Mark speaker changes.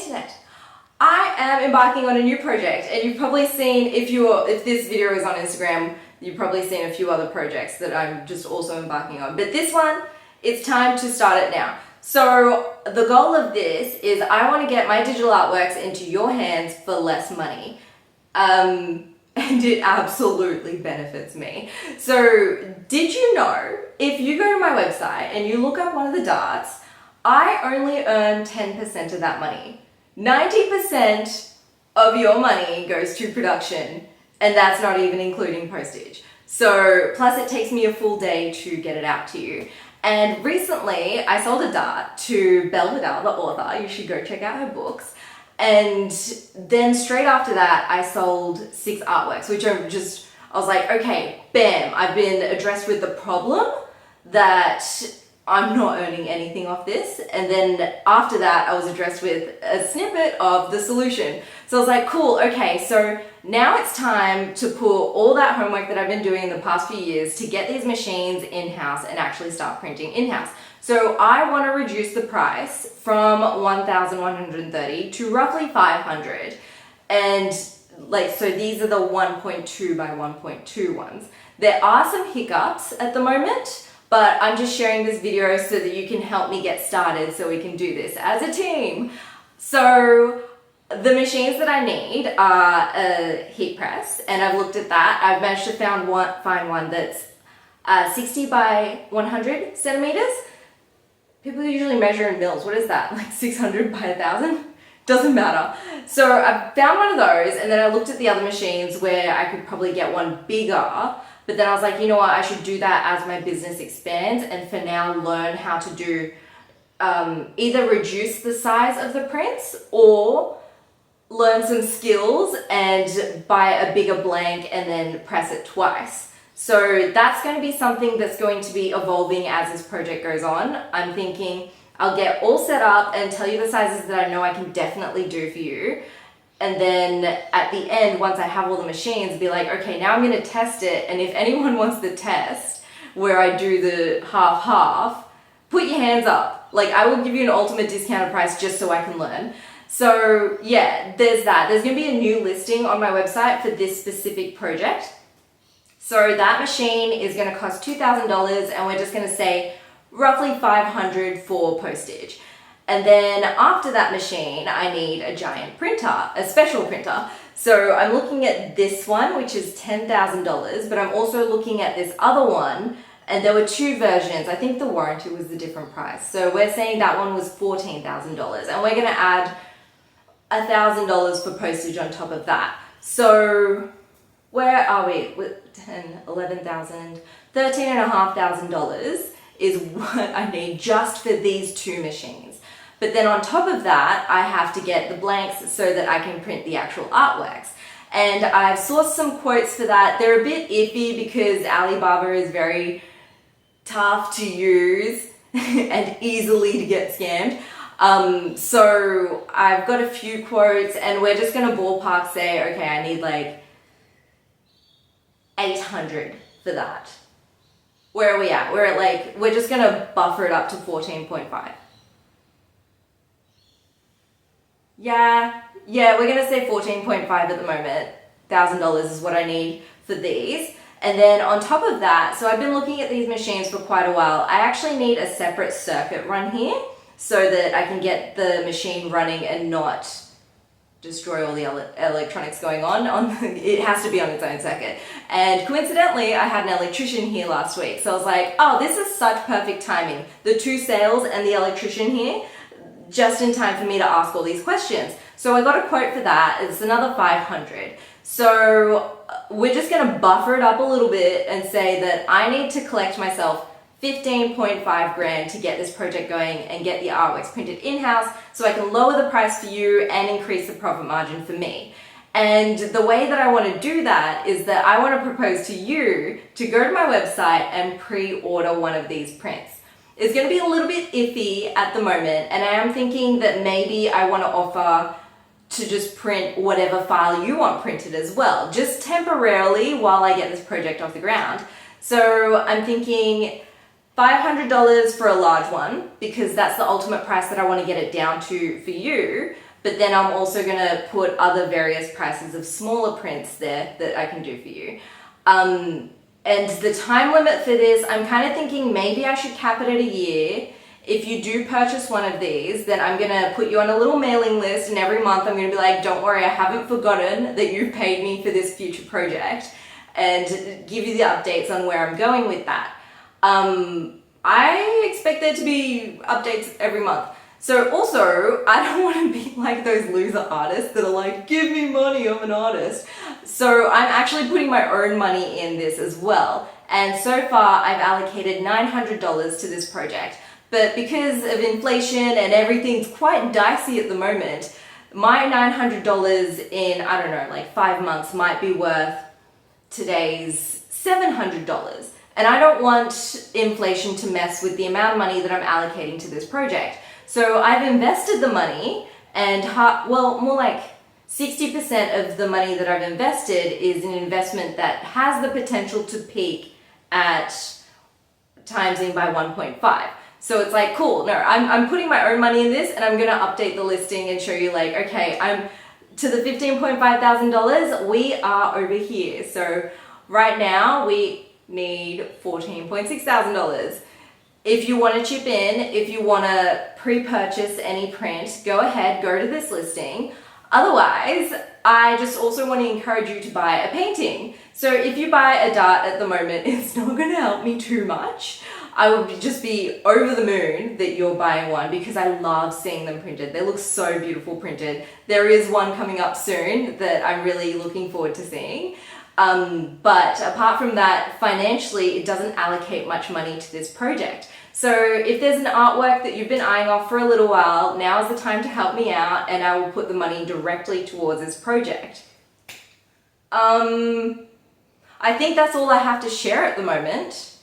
Speaker 1: internet. I am embarking on a new project, and you've probably seen, if this video is on Instagram, you've probably seen a few other projects that I'm just also embarking on. But this one, it's time to start it now. So the goal of this is I want to get my digital artworks into your hands for less money. And it absolutely benefits me. So did you know, if you go to my website and you look up one of the darts, I only earn 10% of that money. 90% of your money goes to production, and that's not even including postage. So, plus it takes me a full day to get it out to you. And recently, I sold a dart to Belle Vidal, the author. You should go check out her books. And then straight after that, I sold 6 artworks, which I was like, okay, bam, I've been addressed with the problem that I'm not earning anything off this. And then after that, I was addressed with a snippet of the solution. So I was like, cool, okay, so now it's time to put all that homework that I've been doing in the past few years to get these machines in-house and actually start printing in-house. So I want to reduce the price from $1,130 to roughly $500. And so these are the 1.2 by 1.2 ones. There are some hiccups at the moment, but I'm just sharing this video so that you can help me get started so we can do this as a team. So the machines that I need are a heat press, and I've looked at that. I've managed to find one that's 60 by 100 centimeters. People usually measure in mils. What is that? Like 600 by 1,000? Doesn't matter. So I found one of those, and then I looked at the other machines where I could probably get one bigger. But then I was like, you know what, I should do that as my business expands, and for now learn how to do either reduce the size of the prints or learn some skills and buy a bigger blank and then press it twice. So that's going to be something that's going to be evolving as this project goes on. I'm thinking I'll get all set up and tell you the sizes that I know I can definitely do for you. And then at the end, once I have all the machines, be like, okay, now I'm going to test it. And if anyone wants the test where I do the half-half, put your hands up. Like, I will give you an ultimate discounted price just so I can learn. So yeah, there's that. There's going to be a new listing on my website for this specific project. So that machine is going to cost $2,000, and we're just going to say roughly $500 for postage. And then after that machine, I need a giant printer, a special printer. So I'm looking at this one, which is $10,000, but I'm also looking at this other one, and there were 2 versions. I think the warranty was the different price. So we're saying that one was $14,000, and we're gonna add $1,000 for postage on top of that. So where are we? With 10, 11,000, $13,500 is what I need just for these 2 machines. But then on top of that, I have to get the blanks so that I can print the actual artworks. And I've sourced some quotes for that. They're a bit iffy because Alibaba is very tough to use and easily to get scammed. So I've got a few quotes, and we're just gonna ballpark say, okay, I need like 800 for that. Where are we at? We're just gonna buffer it up to 14.5. Yeah, we're gonna say 14.5 at the moment. $1,000 is what I need for these. And then on top of that, so I've been looking at these machines for quite a while. I actually need a separate circuit run here so that I can get the machine running and not destroy all the electronics going on. It has to be on its own circuit. And coincidentally, I had an electrician here last week. So I was like, oh, this is such perfect timing. The 2 sales and the electrician here, just in time for me to ask all these questions. So I got a quote for that. It's another $500. So we're just gonna buffer it up a little bit and say that I need to collect myself 15.5 grand to get this project going and get the artworks printed in-house so I can lower the price for you and increase the profit margin for me. And the way that I want to do that is that I want to propose to you to go to my website and pre-order one of these prints. It's going to be a little bit iffy at the moment, and I am thinking that maybe I want to offer to just print whatever file you want printed as well, just temporarily while I get this project off the ground. So I'm thinking $500 for a large one, because that's the ultimate price that I want to get it down to for you. but then I'm also gonna put other various prices of smaller prints there that I can do for you. And the time limit for this, I'm kind of thinking maybe I should cap it at a year. If you do purchase one of these, then I'm gonna put you on a little mailing list, and every month I'm gonna be like, don't worry, I haven't forgotten that you've paid me for this future project, and give you the updates on where I'm going with that. I expect there to be updates every month. So also, I don't want to be like those loser artists that are like, give me money, I'm an artist. So I'm actually putting my own money in this as well. And so far, I've allocated $900 to this project. But because of inflation and everything's quite dicey at the moment, my $900 in, I don't know, like 5 months might be worth today's $700. And I don't want inflation to mess with the amount of money that I'm allocating to this project. So I've invested the money, and more like 60% of the money that I've invested is an investment that has the potential to peak at timesing by 1.5. So it's like, cool, no, I'm putting my own money in this, and I'm gonna update the listing and show you like, okay, I'm to the $15.5 thousand, we are over here. So right now we need $14.6 thousand. If you want to chip in, if you want to pre-purchase any print, go ahead, go to this listing. Otherwise, I just also want to encourage you to buy a painting. So if you buy a dart at the moment, it's not going to help me too much. I would just be over the moon that you're buying one, because I love seeing them printed. They look so beautiful printed. There is one coming up soon that I'm really looking forward to seeing. But apart from that, financially, it doesn't allocate much money to this project. So if there's an artwork that you've been eyeing off for a little while, now is the time to help me out, and I will put the money directly towards this project. I think that's all I have to share at the moment.